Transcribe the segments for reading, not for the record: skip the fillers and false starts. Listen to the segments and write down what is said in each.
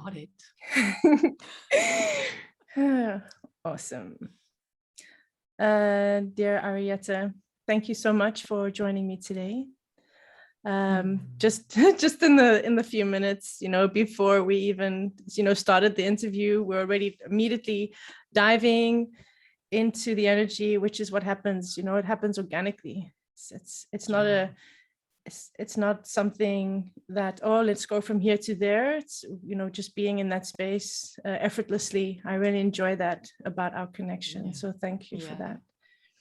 got it. Awesome. Dear Ariëtte, thank you so much for joining me today. Just in the few minutes, before we even, started the interview, we're already immediately diving into the energy, which is what happens, it happens organically. It's not something that, let's go from here to there. It's, just being in that space effortlessly. I really enjoy that about our connection. Yeah. So thank you for that.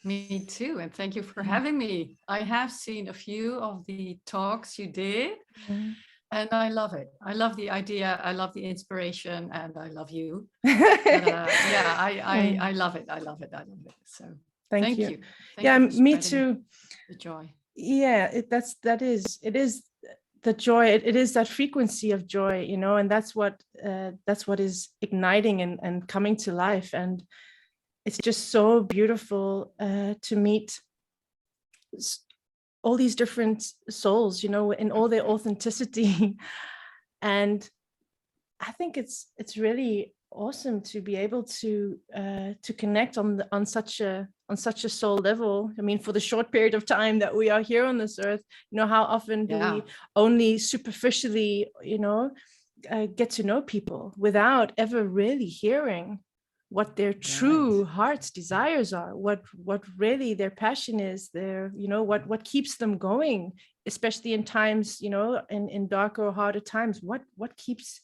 Me too. And thank you for having me. I have seen a few of the talks you did, and I love it. I love the idea. I love the inspiration, and I love you. I love it. I love it. I love it. So thank you. Thank you me too. The joy. Yeah, it is the joy. It is that frequency of joy, and that's what is igniting and coming to life. And it's just so beautiful to meet all these different souls, in all their authenticity. And I think it's really awesome to be able to connect on such a soul level. I mean, for the short period of time that we are here on this earth, how often do we only superficially, get to know people without ever really hearing what their true heart's desires are, what really their passion is, their, what keeps them going, especially in times, in darker or harder times, what keeps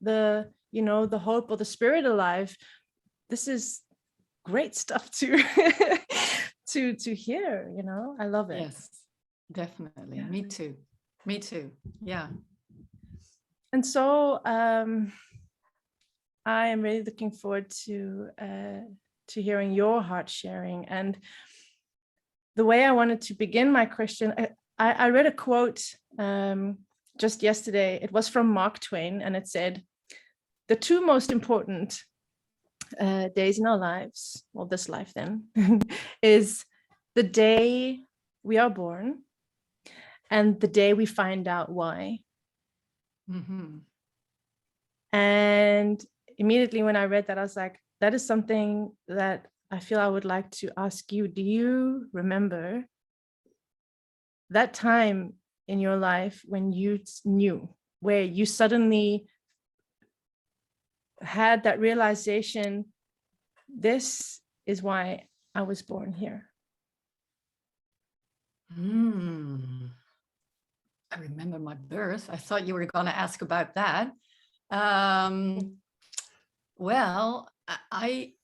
the, the hope or the spirit alive. This is great stuff to to hear, I love it. Yes, definitely. Yeah. Me too. Yeah. And so I am really looking forward to hearing your heart sharing. And the way I wanted to begin my question, I read a quote just yesterday. It was from Mark Twain, and it said, "The two most important days in our lives, well, this life then, is the day we are born and the day we find out why." Mm-hmm. And immediately when I read that, I was like, that is something that I feel I would like to ask you. Do you remember that time in your life when you knew, where you suddenly had that realization, this is why I was born here? I remember my birth. I thought you were going to ask about that. Well, I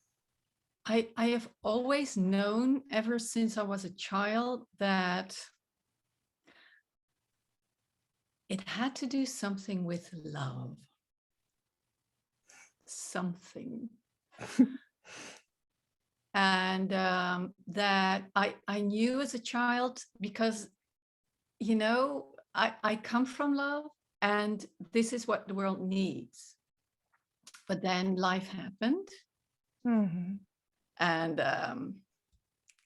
have always known ever since I was a child that it had to do something with love. Something. And that I knew as a child, because, I come from love, and this is what the world needs. But then life happened. Mm-hmm. And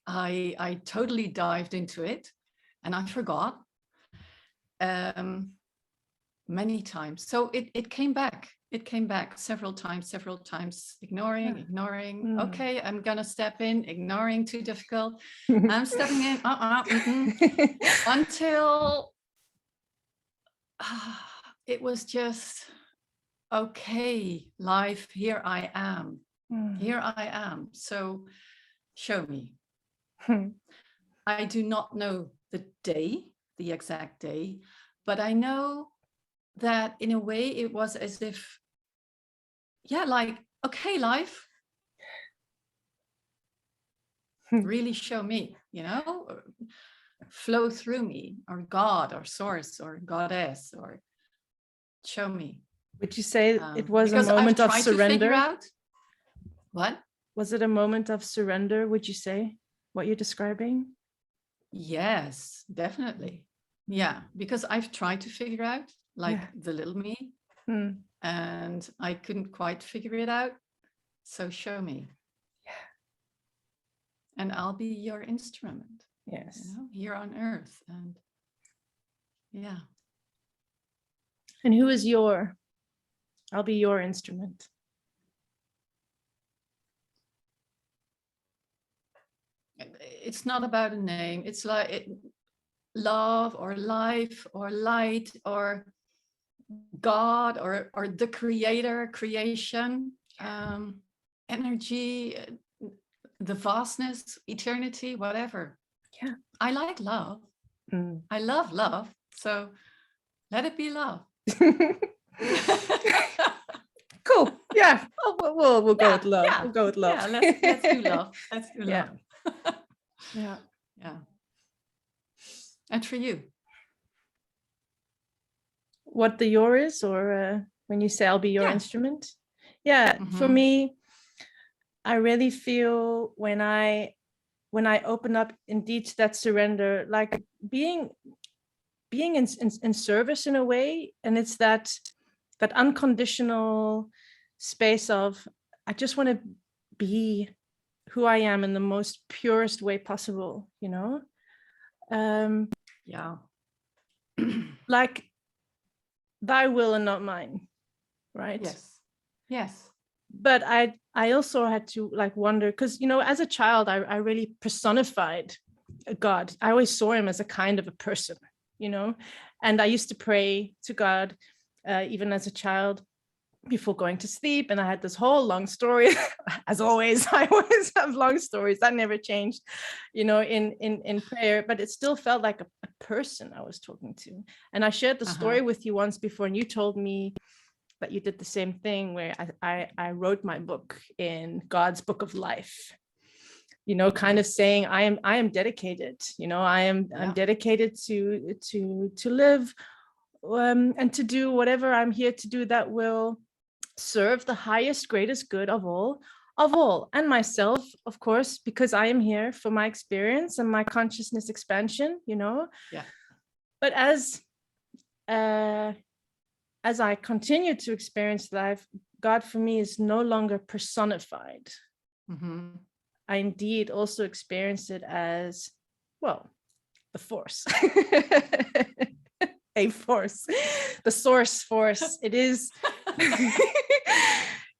I totally dived into it, and I forgot many times. So it came back. It came back several times, ignoring. Mm. Okay, I'm gonna step in, ignoring, too difficult. I'm stepping in, until it was just, okay, life, here I am. Here I am. So show me. I do not know the exact day, but I know that in a way it was as if, like, okay, life, really show me, flow through me, or God, or source, or goddess, or show me. Would you say it was a moment of surrender? What? Was it a moment of surrender, would you say, what you're describing? Yes, definitely. Yeah, because I've tried to figure out, the little me, and I couldn't quite figure it out. So show me. Yeah. And I'll be your instrument. Yes. Here on earth. And yeah. And who is your I'll be your instrument. It's not about a name. It's like love or life or light or God or the creator, creation, energy, the vastness, eternity, whatever. Yeah. I like love. I love love. So let it be love. Cool. Yeah. We'll go with love. Yeah. We'll go with love. Yeah, let's do love. Let's do Yeah. love. Yeah. Yeah. And for you? What the your is, or when you say I'll be your instrument? Yeah. For me, I really feel when I open up indeed to that surrender, like being in service in a way, and it's that unconditional space of I just want to be who I am in the most purest way possible, you know. Yeah. Like thy will and not mine, right? Yes. But I also had to like wonder, because, you know, as a child, I really personified God. I always saw him as a kind of a person, you know, and I used to pray to God even as a child before going to sleep. And I had this whole long story. As always, I always have long stories that never changed, you know, in prayer, but it still felt like a person I was talking to. And I shared the story with you once before, and you told me that you did the same thing, where I wrote my book in God's book of life, you know, kind of saying I am dedicated, you know, I'm dedicated to live and to do whatever I'm here to do that will serve the highest, greatest good of all, and myself, of course, because I am here for my experience and my consciousness expansion, you know. Yeah. But as I continue to experience life, God for me is no longer personified. I indeed also experience it as, well, the force. A force, the source force. It is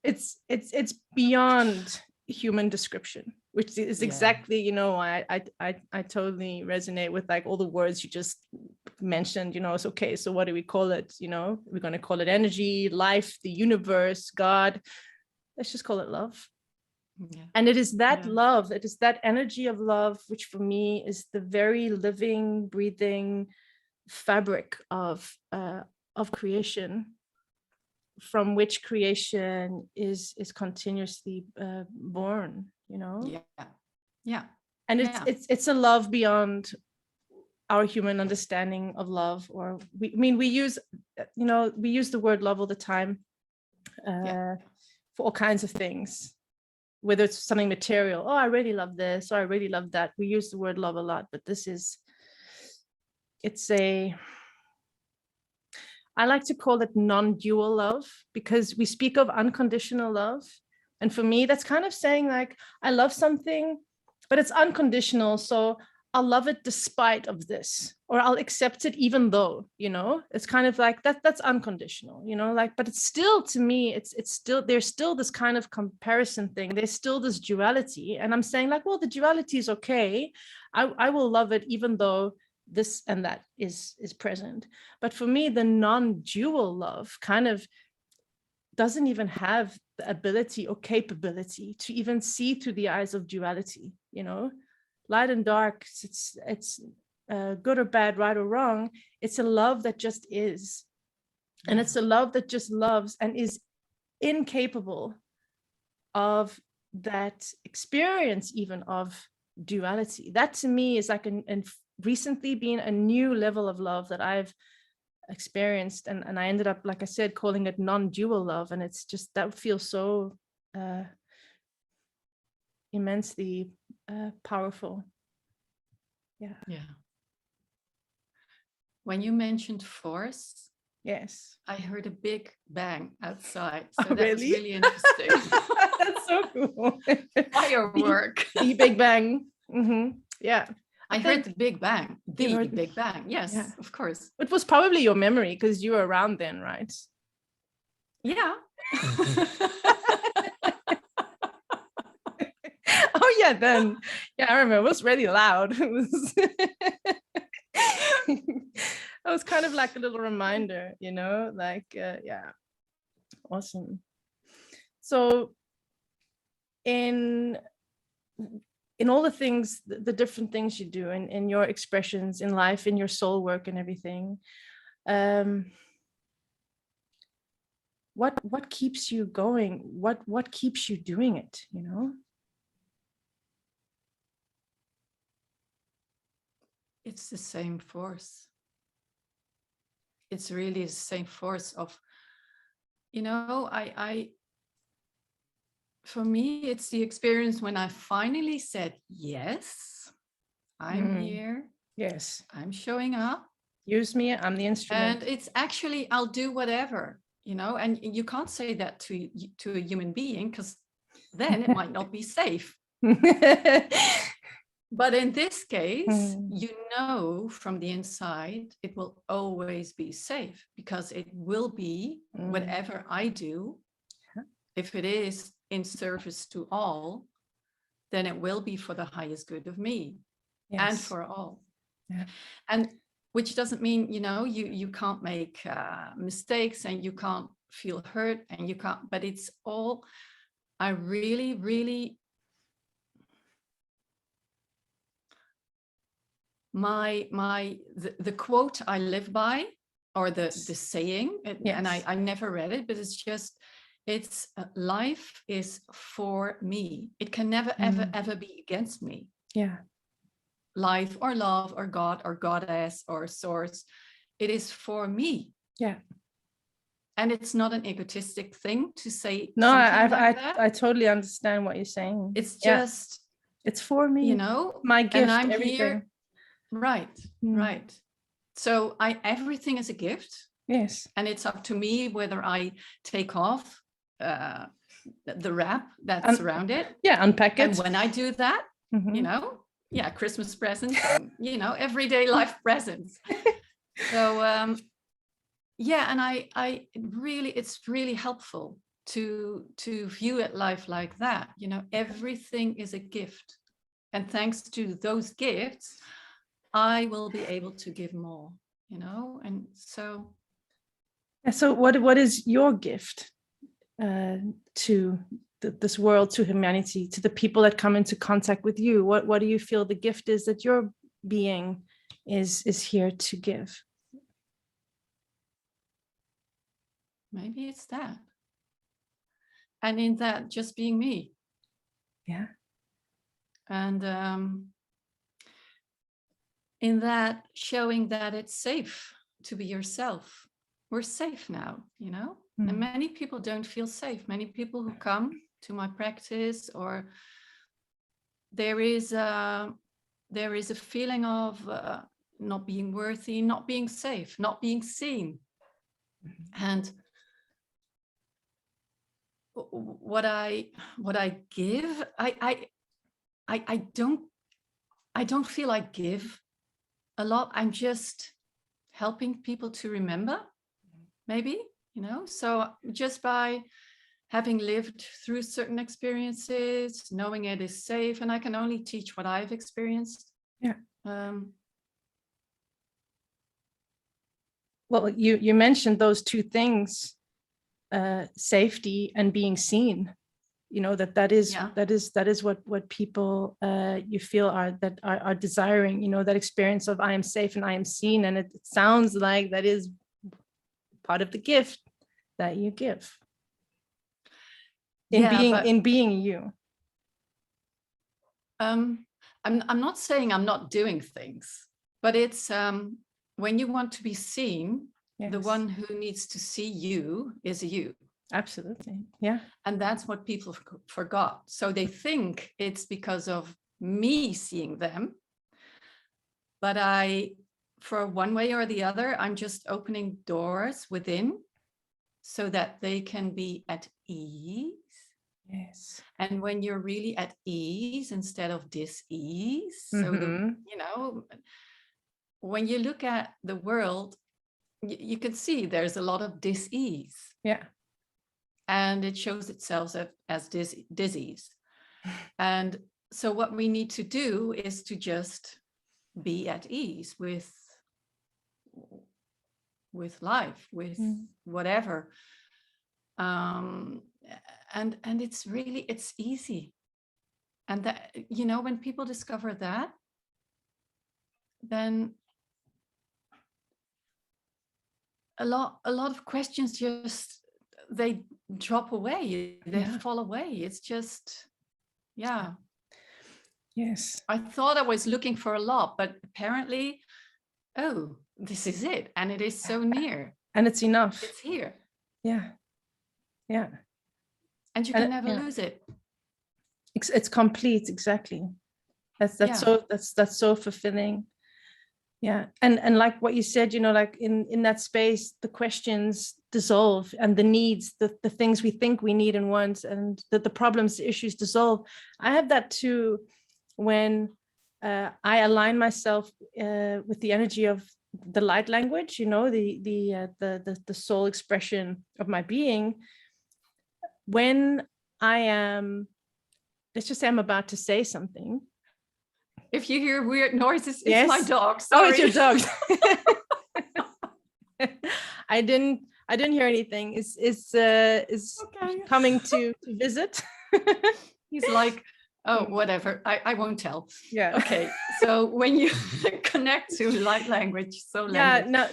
it's beyond human description, which is exactly, you know, I totally resonate with like all the words you just mentioned, you know. It's okay, so what do we call it? You know, we're going to call it energy, life, the universe, God. Let's just call it love. And it is that love, it is that energy of love, which for me is the very living, breathing fabric of creation, from which creation is continuously born, you know. And it's a love beyond our human understanding of love. Or we use, you know, we use the word love all the time for all kinds of things, whether it's something material. Oh, I really love this, or I really love that. We use the word love a lot, but this is, I like to call it non-dual love, because we speak of unconditional love. And for me, that's kind of saying like, I love something, but it's unconditional. So I'll love it despite of this, or I'll accept it even though, you know, it's kind of like that's unconditional, you know, like, but it's still, to me, it's still, there's still this kind of comparison thing. There's still this duality. And I'm saying like, well, the duality is okay. I will love it even though this and that is present. But for me, the non-dual love kind of doesn't even have the ability or capability to even see through the eyes of duality, you know. Light and dark, it's good or bad, right or wrong. It's a love that just is. And it's a love that just loves and is incapable of that experience even of duality. That to me is like and recently been a new level of love that I've experienced, and I ended up, like I said, calling it non-dual love. And it's just, that feels so immensely powerful. Yeah. When you mentioned force, yes, I heard a big bang outside. So that really? was really interesting. That's so cool. Firework. The Big Bang. Yeah. I heard the Big Bang. The Big Bang. Yes, of course. It was probably your memory, because you were around then, right? Yeah. Oh yeah, then yeah, I remember it was really loud. It was it was kind of like a little reminder, you know, like yeah, awesome. So in all the things, the different things you do in your expressions in life, in your soul work and everything, what keeps you going? What keeps you doing it, you know? It's the same force. It's really the same force of, you know, for me, it's the experience when I finally said, yes, I'm here. Yes. I'm showing up. Use me, I'm the instrument. And it's actually, I'll do whatever, you know, and you can't say that to a human being, because then it might not be safe. But in this case, you know, from the inside, it will always be safe, because it will be whatever I do. If it is in service to all, then it will be for the highest good of me. Yes. And for all. Yeah. And which doesn't mean, you know, you can't make mistakes and you can't feel hurt and you can't, but it's all, I really, really, the quote I live by, or the saying, yes. And I never read it, but it's just, it's life is for me. It can never, ever be against me. Yeah. Life or love or God or goddess or source, it is for me. Yeah. And it's not an egotistic thing to say. No, I totally understand what you're saying. It's just, it's for me, you know, my gift, and I'm everything. Here. Right, right. So everything is a gift. Yes. And it's up to me whether I take off the wrap that's around it. Yeah, unpack it. And when I do that, you know, yeah, Christmas presents, and, you know, everyday life presents. So yeah, and I really, it's really helpful to view it life like that. You know, everything is a gift, and thanks to those gifts, I will be able to give more. You know, and so. So what is your gift to this world, to humanity, to the people that come into contact with you? What do you feel the gift is that your being is here to give? Maybe it's that. And in that, just being me. Yeah. And in that, showing that it's safe to be yourself. We're safe now, you know? And many people don't feel safe. Many people who come to my practice, or there is a feeling of not being worthy, not being safe, not being seen. And what I give, I don't feel I give a lot. I'm just helping people to remember, maybe, you know, so just by having lived through certain experiences, knowing it is safe, and I can only teach what I've experienced. Yeah. Well, you mentioned those two things, safety and being seen. You know, that is what people you feel are desiring. You know, that experience of I am safe and I am seen, and it sounds like that is part of the gift that you give in being you. I'm not saying I'm not doing things, but it's when you want to be seen, yes. The one who needs to see you is you. Absolutely. Yeah. And that's what people forgot. So they think it's because of me seeing them. But for one way or the other, I'm just opening doors within so that they can be at ease. Yes. And when you're really at ease instead of dis-ease, so you know, when you look at the world, you can see there's a lot of dis-ease. Yeah. and it shows itself as disease. And so what we need to do is to just be at ease with life, with whatever. And it's easy. And that, you know, when people discover that, then a lot of questions just, they drop away, they fall away. It's just, yeah. Yes. I thought I was looking for a lot, but apparently, oh, this is it. And it is so near. And it's enough. It's here. Yeah. Yeah. And you can never lose it. It's complete. Exactly. That's so fulfilling. Yeah. And like what you said, you know, like in that space, the questions dissolve, and the needs, the things we think we need and want, and the problems, the issues dissolve. I have that too when I align myself with the energy of the light language, you know, the soul expression of my being. When I am, let's just say I'm about to say something. If you hear weird noises, it's my dog. Sorry. Oh, it's your dog. I didn't hear anything. Is okay. Coming to visit. He's like, oh, whatever. I won't tell. Yeah. Okay. So when you connect to light language, no,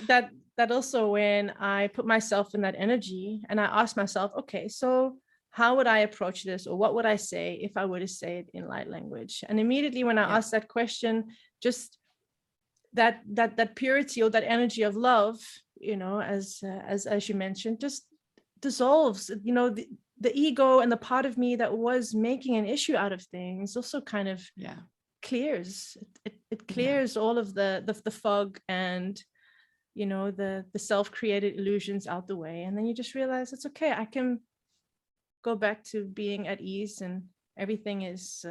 that also when I put myself in that energy and I ask myself, okay, so how would I approach this, or what would I say if I were to say it in light language? And immediately when I ask that question, just that purity or that energy of love, you know, as you mentioned, just dissolves. You know, the ego and the part of me that was making an issue out of things also kind of clears. It clears all of the fog and, you know, the self-created illusions out the way, and then you just realize it's okay. I can go back to being at ease, and everything is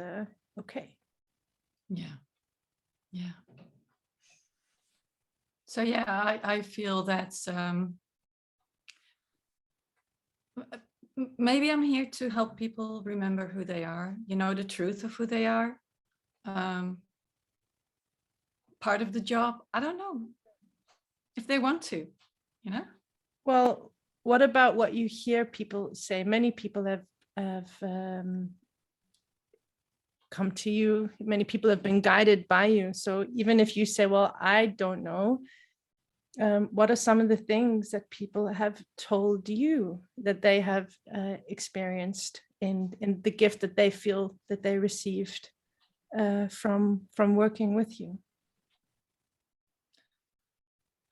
okay. Yeah. So yeah, I feel that's maybe I'm here to help people remember who they are, you know, the truth of who they are. Part of the job, I don't know if they want to, you know. Well, what about what you hear people say? Many people have come to you. Many people have been guided by you. So even if you say, well, I don't know, what are some of the things that people have told you that they have experienced in the gift that they feel that they received from working with you?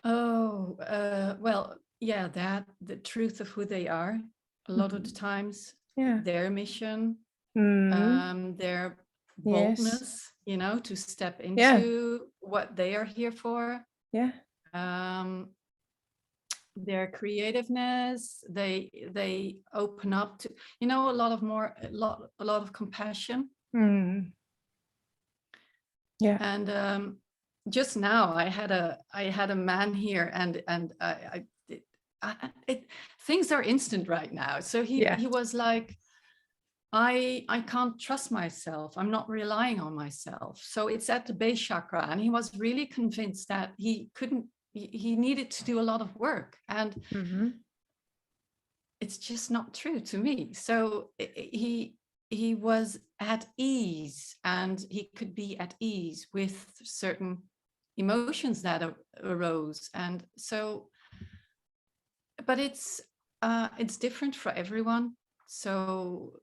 Oh, well, yeah, that the truth of who they are, a lot of the times, their mission, their boldness, you know, to step into what they are here for. Their creativeness, they open up to, you know, a lot of compassion. And just now I had a man here, and things are instant right now. So he was like, I can't trust myself. I'm not relying on myself. So it's at the base chakra, and he was really convinced that he needed to do a lot of work, and it's just not true to me. So he was at ease, and he could be at ease with certain emotions that arose. And so, but it's different for everyone. So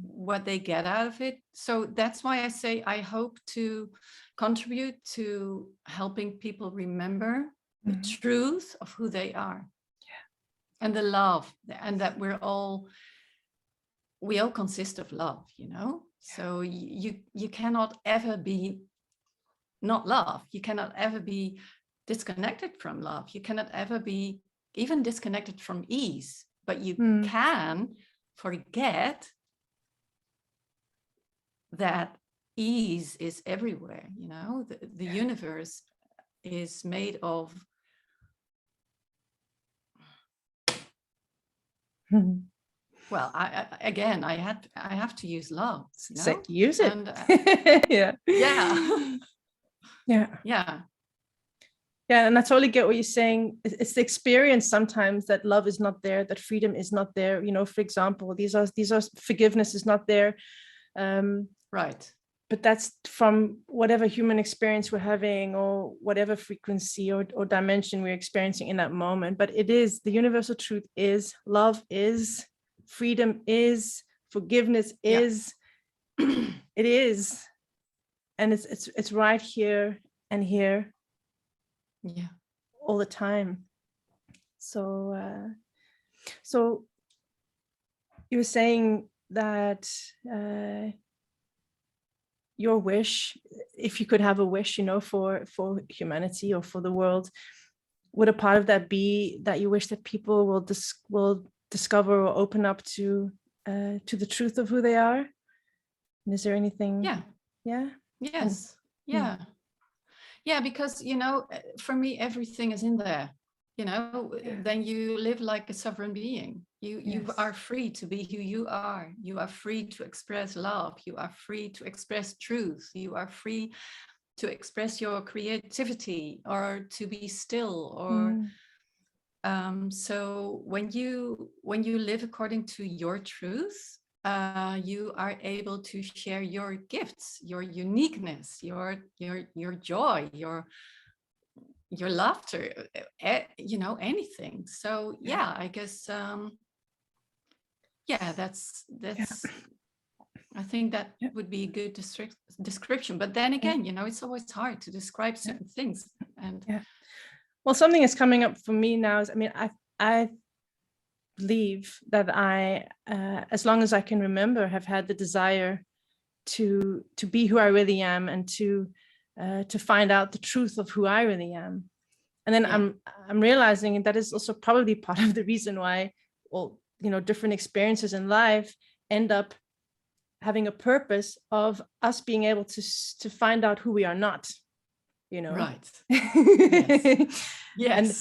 what they get out of it. So that's why I say I hope to contribute to helping people remember the truth of who they are, and the love, and that we all consist of love, you know. So you cannot ever be not love. You cannot ever be disconnected from love. You cannot ever be even disconnected from ease, but you can forget that ease is everywhere, you know. The universe is made of Well, again, I have to use love, Use it. And yeah. Yeah. Yeah. Yeah. Yeah, and I totally get what you're saying. It's the experience sometimes that love is not there, that freedom is not there. For example, these are forgiveness is not there. Right. But that's from whatever human experience we're having, or whatever frequency or dimension we're experiencing in that moment. But it is, the universal truth is, love is, freedom is, forgiveness is, it is. And it's right here and here. Yeah. All the time. So you were saying that your wish, if you could have a wish, for humanity or for the world, would a part of that be that you wish that people will discover or open up to the truth of who they are? And is there anything? Yeah. Yes. Yeah. Yeah, because, for me, everything is in there, then you live like a sovereign being. You are free to be who you are. You are free to express love. You are free to express truth. You are free to express your creativity, or to be still, or so when you live according to your truth, you are able to share your gifts, your uniqueness, your joy, your laughter, anything. So yeah, I guess that's I think that would be a good description. But then again, it's always hard to describe certain things. And well, something is coming up for me now is, I believe that I, as long as I can remember, have had the desire to be who I really am, and to find out the truth of who I really am. And then I'm realizing that is also probably part of the reason why, well, different experiences in life end up having a purpose of us being able to find out who we are not. Right. Yes. Yes. And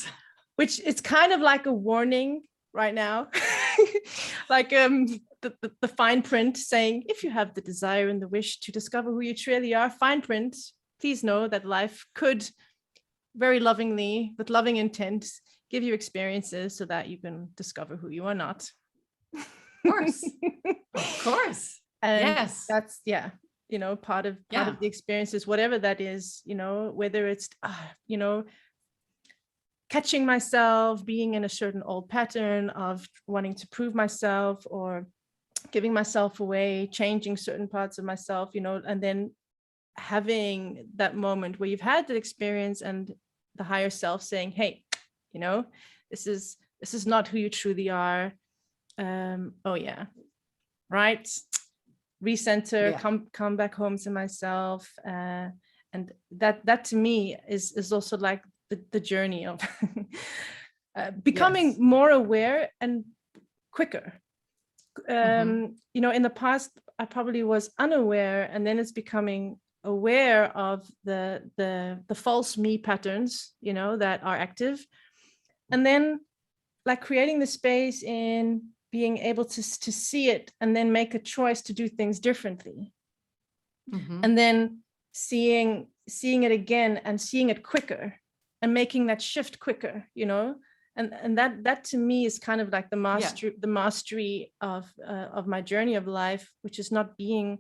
which it's kind of like a warning right now, like the fine print saying, if you have the desire and the wish to discover who you truly are, fine print, please know that life could very lovingly, with loving intent, give you experiences so that you can discover who you are not. Of course. Of course. And yes. That's part of the experiences, whatever that is, whether it's catching myself being in a certain old pattern of wanting to prove myself, or giving myself away, changing certain parts of myself, and then having that moment where you've had that experience, and the higher self saying, hey, this is not who you truly are. Oh yeah, right, recenter, come back home to myself, and that to me is also like the journey of becoming more aware and quicker. In the past I probably was unaware, and then it's becoming aware of the false me patterns, that are active, and then like creating the space in being able to see it, and then make a choice to do things differently, and then seeing it again, and seeing it quicker, and making that shift quicker, and that to me is kind of like the mastery of my journey of life, which is not being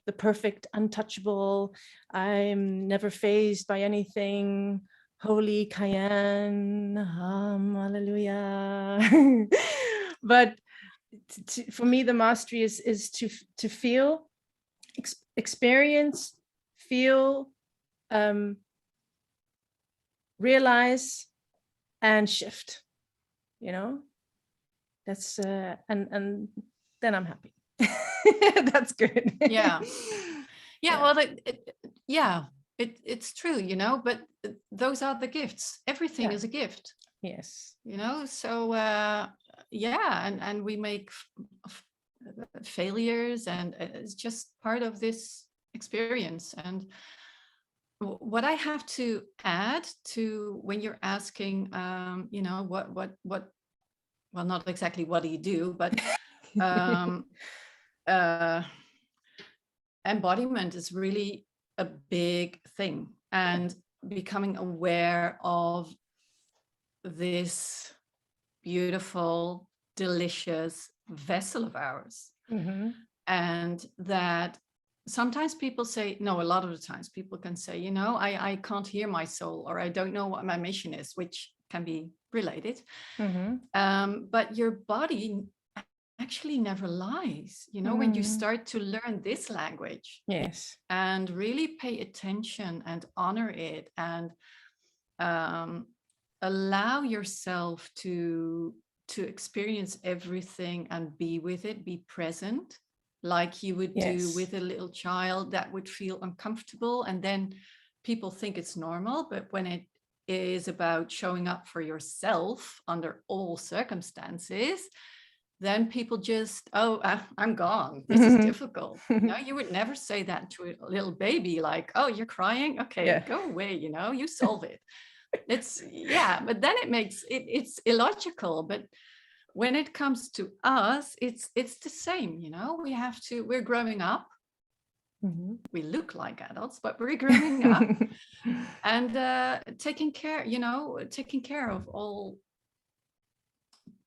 the perfect, untouchable, I'm never fazed by anything, holy Kaiyann, hallelujah. But for me, the mastery is to feel, experience, feel, realize, and shift. That's and then I'm happy. That's good. Well, it's true, but those are the gifts. Everything is a gift. Yes. So and we make failures, and it's just part of this experience. And what I have to add to when you're asking, what well, not exactly what do you do, but um, embodiment is really a big thing, and becoming aware of this beautiful, delicious vessel of ours. And that sometimes people say, no, a lot of the times people can say, you know, I can't hear my soul, or I don't know what my mission is, which can be related. But your body actually never lies, you know, when you start to learn this language. Yes. And really pay attention and honor it, and allow yourself to experience everything and be with it, be present, like you would do with a little child that would feel uncomfortable, and then people think it's normal. But when it is about showing up for yourself under all circumstances, then people just, oh, I'm gone. This is difficult. You know, you would never say that to a little baby, like, oh, you're crying? Okay, go away, you know, you solve it. It's, yeah, but then it makes it's illogical. But when it comes to us, it's the same, you know. We're growing up. We look like adults, but we're growing up and taking care, you know, taking care of all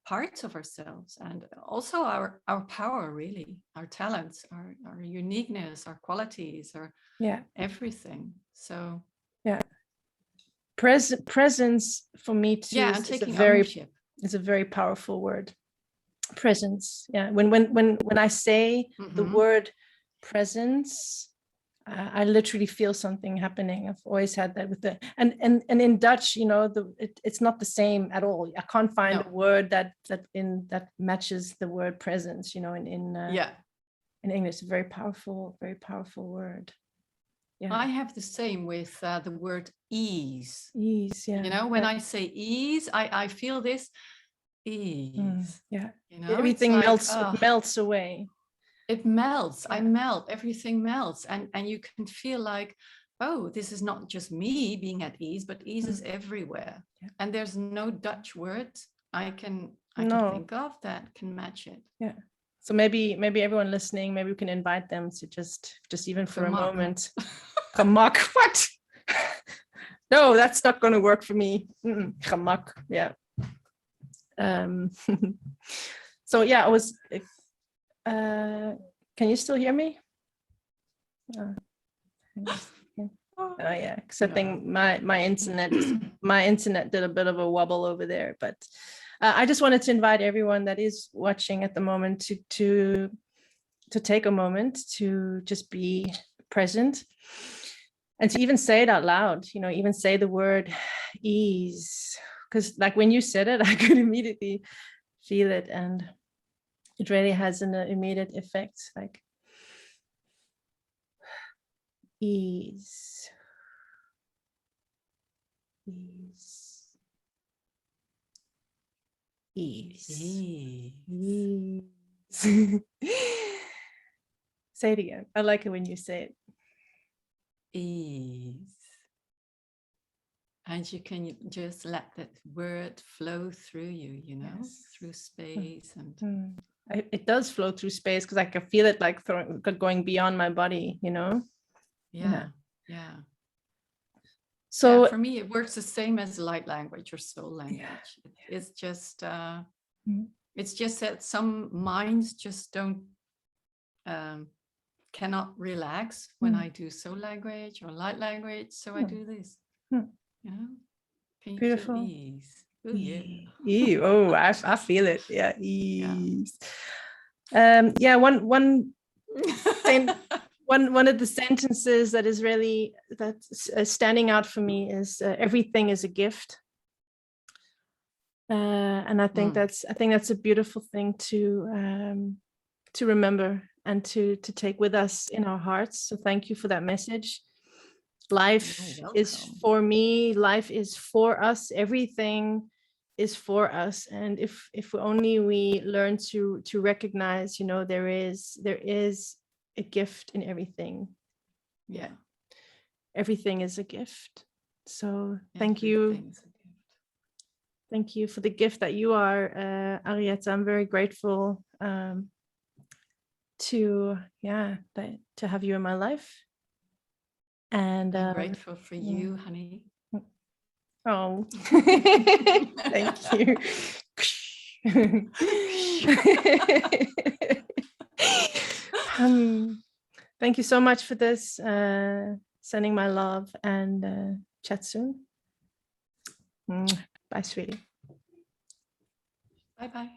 parts of ourselves, and also our power, really, our talents, our uniqueness, our qualities, our everything. So presence for me too and is taking ownership. It's a very powerful word. Presence. Yeah. When I say the word presence, I literally feel something happening. I've always had that with the and in Dutch, you know, it's not the same at all. I can't find a word that matches the word presence, you know, in English. It's a very powerful word. Yeah. I have the same with the word ease. Ease, yeah. You know, when I say ease, I feel this ease. Yeah. You know, everything melts away. It melts. I melt. Everything melts, and you can feel like, oh, this is not just me being at ease, but ease is everywhere. And there's no Dutch word I can think of that can match it. Yeah. So maybe everyone listening, maybe we can invite them to just even for a moment. Gemak. What? No, that's not going to work for me. Gemak. Yeah. So yeah, I was. Can you still hear me? Oh yeah, accepting my internet. My internet did a bit of a wobble over there, but I just wanted to invite everyone that is watching at the moment to take a moment to just be present, and to even say it out loud. You know, even say the word ease, because like when you said it, I could immediately feel it, and it really has an immediate effect, like ease, ease, ease, ease. Say it again. I like it when you say it. Ease. And you can just let that word flow through you, you know, through space. And it does flow through space, because I can feel it like going beyond my body, you know. Yeah. So for me, it works the same as light language or soul language. It's just that some minds just don't cannot relax when I do soul language or light language, so I do this. You know, can you beautiful. feel ease? Oh yeah. Oh, I feel it. Yeah, ease. Yeah. One of the sentences that is really standing out for me is everything is a gift. And I think that's a beautiful thing to remember and to take with us in our hearts. So thank you for that message. Life is for me. Life is for us. Everything is for us. And if only we learn to recognize, you know, there is a gift in everything. Yeah. Everything is a gift. So thank you. Thank you for the gift that you are, Ariëtte. I'm very grateful to have you in my life. And I'm grateful for you, honey. Oh, thank you. Thank you so much for this. Sending my love, and chat soon. Bye, sweetie. Bye-bye.